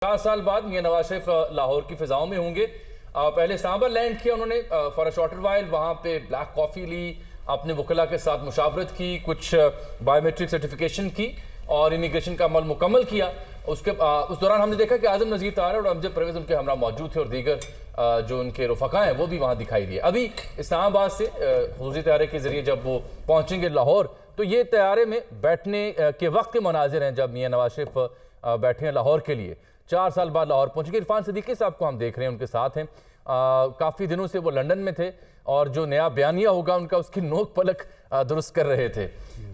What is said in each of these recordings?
4 साल बाद मियां नवाज शरीफ लाहौर की फिजाओं में होंगे। पहले इस्लामाबाद लैंड किया उन्होंने फॉर अ शॉर्टर वाइल, वहाँ पे ब्लैक कॉफ़ी ली, अपने वकला के साथ मुशावरत की, कुछ बायोमेट्रिक सर्टिफिकेशन की और इमिग्रेशन का अमल मुकम्मल किया। उस दौरान हमने देखा कि आज़म नज़ीर तारा और अमजद परवेज़ उनके हमरा मौजूद थे और दीगर जो उनके रफ़क़ा हैं वो भी वहाँ दिखाई दिए। अभी इस्लामाबाद से ख़ुसूसी तैयारे के ज़रिए जब वो पहुँचेंगे लाहौर, तो ये तैयारे में बैठने के वक्त के मनाजिर हैं जब मियां नवाज शरीफ बैठे हैं लाहौर के लिए। 4 साल बाद लाहौर पहुँचेंगे। इरफान सिद्दीकी साहब को हम देख रहे हैं, उनके साथ हैं। काफ़ी दिनों से वो लंदन में थे और जो नया बयानिया होगा उनका, उसकी नोक पलक दुरुस्त कर रहे थे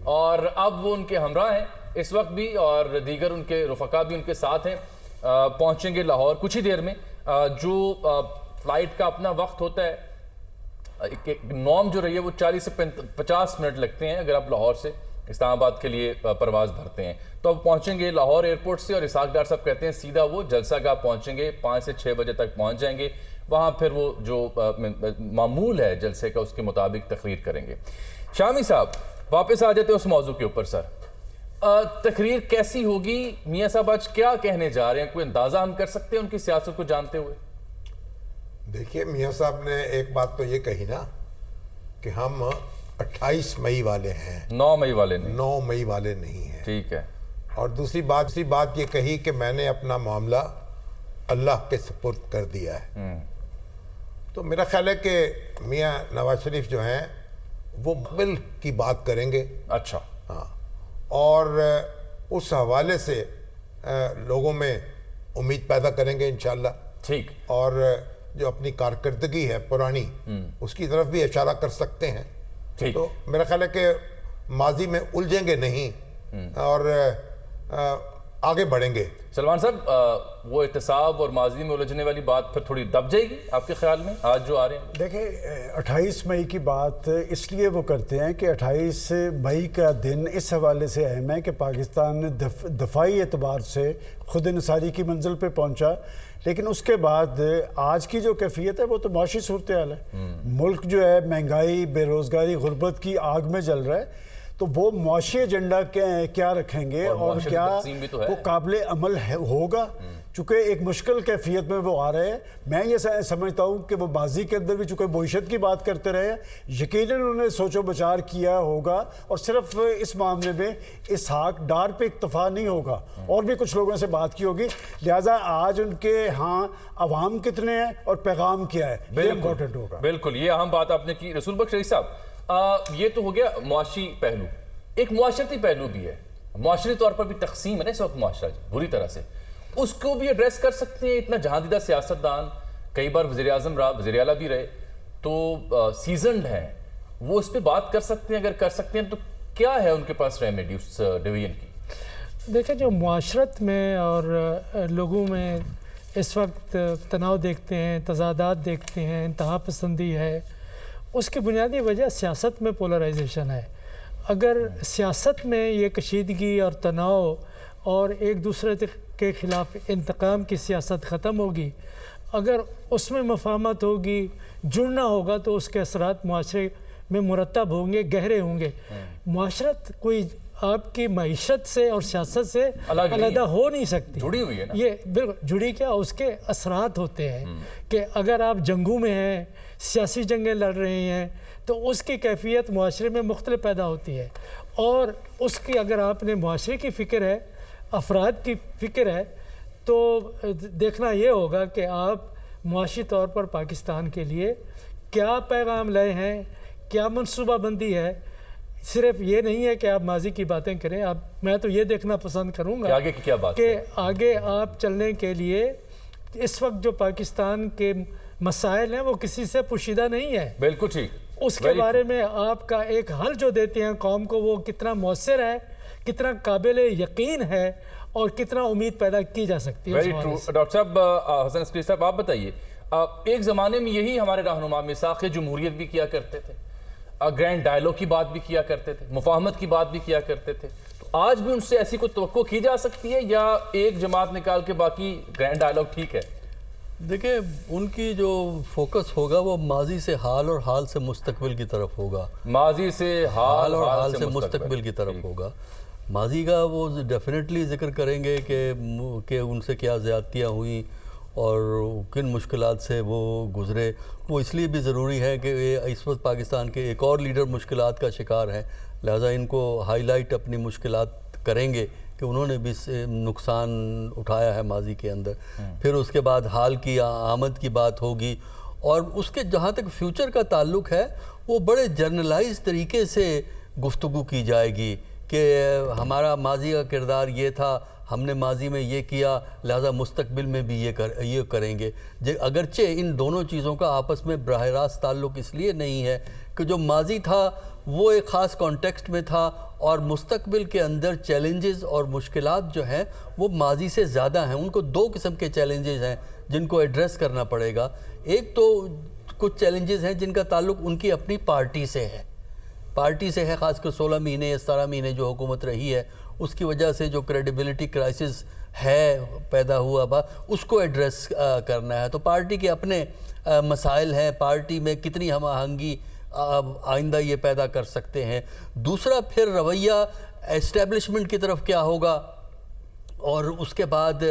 और अब वो उनके हमरा हैं इस वक्त भी और दीगर उनके रफ़क़ा भी उनके साथ हैं। पहुँचेंगे लाहौर कुछ ही देर में। जो फ़्लाइट का अपना वक्त होता है, एक नॉर्म जो रही है वो 40 से 50 मिनट लगते हैं अगर आप लाहौर से इस्लामाबाद के लिए परवाज़ भरते हैं। तो अब पहुँचेंगे लाहौर एयरपोर्ट से और इसाक डार साहब कहते हैं सीधा वो जलसा गाह पहुँचेंगे, 5 से 6 बजे तक पहुँच जाएंगे। वहाँ फिर वो जो मामूल है जलसे का उसके मुताबिक तकरीर करेंगे। शामी साहब वापस आ जाते हैं उस मौजू के ऊपर। सर, तकरीर कैसी होगी? मियाँ साहब आज क्या कहने जा रहे हैं, कोई अंदाज़ा हम कर सकते हैं उनकी सियासत को जानते हुए? देखिए, मियाँ साहब ने एक बात तो ये कही ना कि हम 28 मई वाले हैं, 9 मई वाले नहीं, 9 मई वाले नहीं हैं। ठीक है। और दूसरी बात ये कही कि मैंने अपना मामला अल्लाह के सुपुर्द कर दिया है। तो मेरा ख्याल है कि मियाँ नवाज शरीफ जो हैं वो बिल की बात करेंगे। अच्छा। हाँ, और उस हवाले से लोगों में उम्मीद पैदा करेंगे इंशाल्लाह। ठीक। और जो अपनी कारकर्दगी है पुरानी, उसकी तरफ भी इशारा कर सकते हैं। तो मेरा ख्याल है कि माजी में उलझेंगे नहीं और आगे बढ़ेंगे। सलमान साहब, वो इत्तेसाब और माजी में उलझने वाली बात फिर थोड़ी दब जाएगी आपके ख्याल में आज जो आ रहे हैं? देखिए, 28 मई की बात इसलिए वो करते हैं कि 28 मई का दिन इस हवाले से अहम है कि पाकिस्तान दफाई एतबार से खुद इंसारी की मंजिल पे पहुंचा, लेकिन उसके बाद आज की जो कैफियत है वो तो माशी सूरत हाल है। मुल्क जो है महंगाई, बेरोज़गारी, गुर्बत की आग में जल रहा है। तो वो मुआशी एजेंडा क्या रखेंगे और क्या वो काबिल अमल होगा? चूँकि एक मुश्किल कैफियत में वो आ रहे हैं। मैं ये समझता हूँ कि वो माजी के अंदर भी चूँकि मईशत की बात करते रहे, यकीनन उन्होंने सोचो बचार किया होगा और सिर्फ इस मामले में इसहाक डार पे इक्तफा नहीं होगा, और भी कुछ लोगों से बात की होगी। लिहाजा आज उनके यहाँ अवाम कितने हैं और पैगाम क्या है, ये इम्पोर्टेंट होगा। बिल्कुल, ये अहम बात आपने की। रसूल बख्श शरीफ साहब, ये तो हो गया मुआशी पहलू। एक मुआशरती पहलू भी है, मुआशरी तौर पर भी तकसीम है ना इस वक्त मुआशरा बुरी तरह से, उसको भी एड्रेस कर सकते हैं। इतना जहांदीदा सियासतदान, कई बार वज़ीर आज़म रहा, वज़ीर आला भी रहे, तो सीजनड हैं, वो इस पर बात कर सकते हैं। अगर कर सकते हैं तो क्या है उनके पास रेमेडी उस डिवीजन की? देखिए, जो मुआशरत में और लोगों में इस वक्त तनाव देखते हैं, तजादात देखते हैं, इंतहा पसंदी है, उसकी बुनियादी वजह सियासत में पोलराइजेशन है। अगर सियासत में ये कशीदगी और तनाव और एक दूसरे के ख़िलाफ़ इंतकाम की सियासत ख़त्म होगी, अगर उसमें मफाहमत होगी, जुड़ना होगा, तो उसके असरात मुआशरे में मुरतब होंगे, गहरे होंगे। मुआशरत कोई आपकी मईशत से और सियासत से अलग हो नहीं सकती, जुड़ी हुई है ना। ये बिल्कुल जुड़ी, क्या उसके असरात होते हैं कि अगर आप जंगों में हैं, सियासी जंगें लड़ रहे हैं, तो उसकी कैफियत मुआशरे में मुख्तलिफ पैदा होती है। और उसकी अगर आपने मुआशरे की फ़िक्र है, अफराद की फ़िक्र है, तो देखना ये होगा कि आप मुआशी तौर पर पाकिस्तान के लिए क्या पैगाम लाए हैं, क्या मनसूबाबंदी है। सिर्फ ये नहीं है कि आप माजी की बातें करें। मैं तो ये देखना पसंद करूँगा आगे की क्या बात कि आगे आप चलने के लिए इस वक्त जो पाकिस्तान के मसाइल हैं वो किसी से पोशीदा नहीं है। बिल्कुल ठीक। उसके बारे में आपका एक हल जो देते हैं कौम को, वो कितना मौसर है, कितना काबिल यकीन है और कितना उम्मीद पैदा की जा सकती है। Very true. डॉक्टर साहब, हसन अस्करी साहब, आप बताइए, एक ज़माने में यही हमारे रहनुमा मिसाक़ जमहूरियत भी किया करते थे, ग्रैंड डायलॉग की बात भी किया करते थे, मुफाहमत की बात भी किया करते थे। तो आज भी उनसे ऐसी कोई तवक्को की जा सकती है या एक जमात निकाल के बाकी ग्रैंड डायलॉग ठीक है? देखिए, उनकी जो फोकस होगा वो माजी से हाल और हाल से मुस्तकबिल की तरफ होगा। माजी से हाल और हाल से मुस्तकबिल की तरफ होगा। ماضی کا وہ ڈیفینیٹلی ذکر کریں گے کہ ان سے کیا زیادتیاں ہوئیں اور کن مشکلات سے وہ گزرے. وہ اس لیے بھی ضروری ہے کہ اس وقت پاکستان کے ایک اور لیڈر مشکلات کا شکار ہیں, لہٰذا ان کو ہائی لائٹ اپنی مشکلات کریں گے کہ انہوں نے بھی نقصان اٹھایا ہے ماضی کے اندر. پھر اس کے بعد حال کی آمد کی بات ہوگی, اور اس کے جہاں تک فیوچر کا تعلق ہے وہ بڑے جرنلائز طریقے سے گفتگو کی جائے گی کہ ہمارا ماضی کا کردار یہ تھا, ہم نے ماضی میں یہ کیا, لہذا مستقبل میں بھی یہ کریں گے. اگرچہ ان دونوں چیزوں کا آپس میں براہ راست تعلق اس لیے نہیں ہے کہ جو ماضی تھا وہ ایک خاص کانٹیکسٹ میں تھا, اور مستقبل کے اندر چیلنجز اور مشکلات جو ہیں وہ ماضی سے زیادہ ہیں. ان کو دو قسم کے چیلنجز ہیں جن کو ایڈریس کرنا پڑے گا. ایک تو کچھ چیلنجز ہیں جن کا تعلق ان کی اپنی پارٹی سے ہے, خاص کر 16 مہینے یا 17 مہینے جو حکومت رہی ہے اس کی وجہ سے جو کریڈیبلٹی کرائسس ہے پیدا ہوا اس کو ایڈریس کرنا ہے. تو پارٹی کے اپنے مسائل ہیں, پارٹی میں کتنی ہم آہنگی آئندہ یہ پیدا کر سکتے ہیں. دوسرا پھر رویہ اسٹیبلشمنٹ کی طرف کیا ہوگا, اور اس کے بعد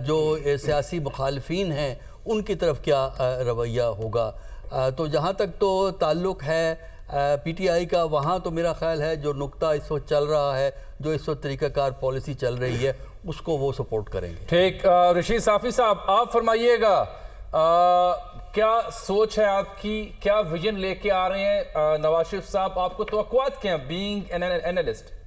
جو سیاسی مخالفین ہیں ان کی طرف کیا رویہ ہوگا. تو جہاں تک تو تعلق ہے پی ٹی آئی کا, وہاں تو میرا خیال ہے جو نقطہ اس وقت چل رہا ہے, جو اس وقت طریقہ کار پالیسی چل رہی ہے, اس کو وہ سپورٹ کریں گے. ٹھیک, رشید صافی صاحب آپ فرمائیے گا, کیا سوچ ہے آپ کی, کیا ویژن لے کے آ رہے ہیں نواز شریف صاحب, آپ کو توقعات کیا ہیں بینگ این اینالسٹ؟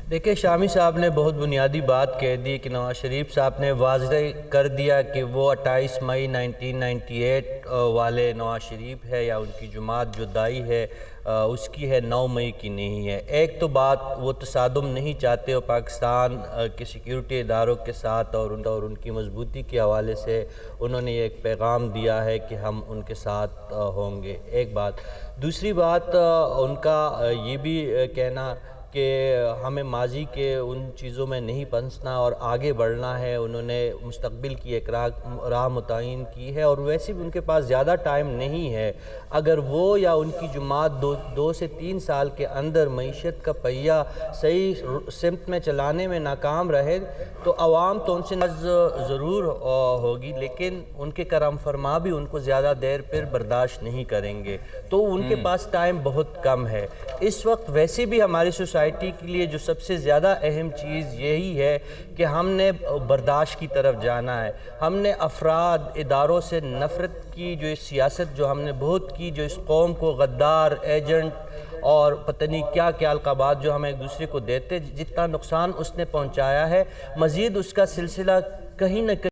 دیکھیں, شامی صاحب نے بہت بنیادی بات کہہ دی کہ نواز شریف صاحب نے واضح کر دیا کہ وہ 28 مئی 1998 والے نواز شریف ہے یا ان کی جماعت جو دائی ہے اس کی ہے, 9 مئی کی نہیں ہے. ایک تو بات وہ تصادم نہیں چاہتے, اور پاکستان کے سیکیورٹی اداروں کے ساتھ اور ان کی مضبوطی کے حوالے سے انہوں نے ایک پیغام دیا ہے کہ ہم ان کے ساتھ ہوں گے, ایک بات. دوسری بات ان کا یہ بھی کہنا کہ ہمیں ماضی کے ان چیزوں میں نہیں پھنسنا اور آگے بڑھنا ہے. انہوں نے مستقبل کی ایک راہ متعین کی ہے, اور ویسے بھی ان کے پاس زیادہ ٹائم نہیں ہے. اگر وہ یا ان کی جماعت 2 سے 3 سال کے اندر معیشت کا پہیہ صحیح سمت میں چلانے میں ناکام رہے تو عوام تو ان سے ضرور ہوگی, لیکن ان کے کرم فرما بھی ان کو زیادہ دیر پھر برداشت نہیں کریں گے. تو ان کے پاس ٹائم بہت کم ہے. اس وقت ویسے بھی ہماری سوسائٹی کے لیے جو سب سے زیادہ اہم چیز یہی ہے کہ ہم نے برداشت کی طرف جانا ہے. ہم نے افراد اداروں سے نفرت کی جو سیاست جو ہم نے بہت کی, جو اس قوم کو غدار, ایجنٹ اور پتہ نہیں کیا کیا القابات جو ہم ایک دوسرے کو دیتے, جتنا نقصان اس نے پہنچایا ہے, مزید اس کا سلسلہ کہیں نہ کہیں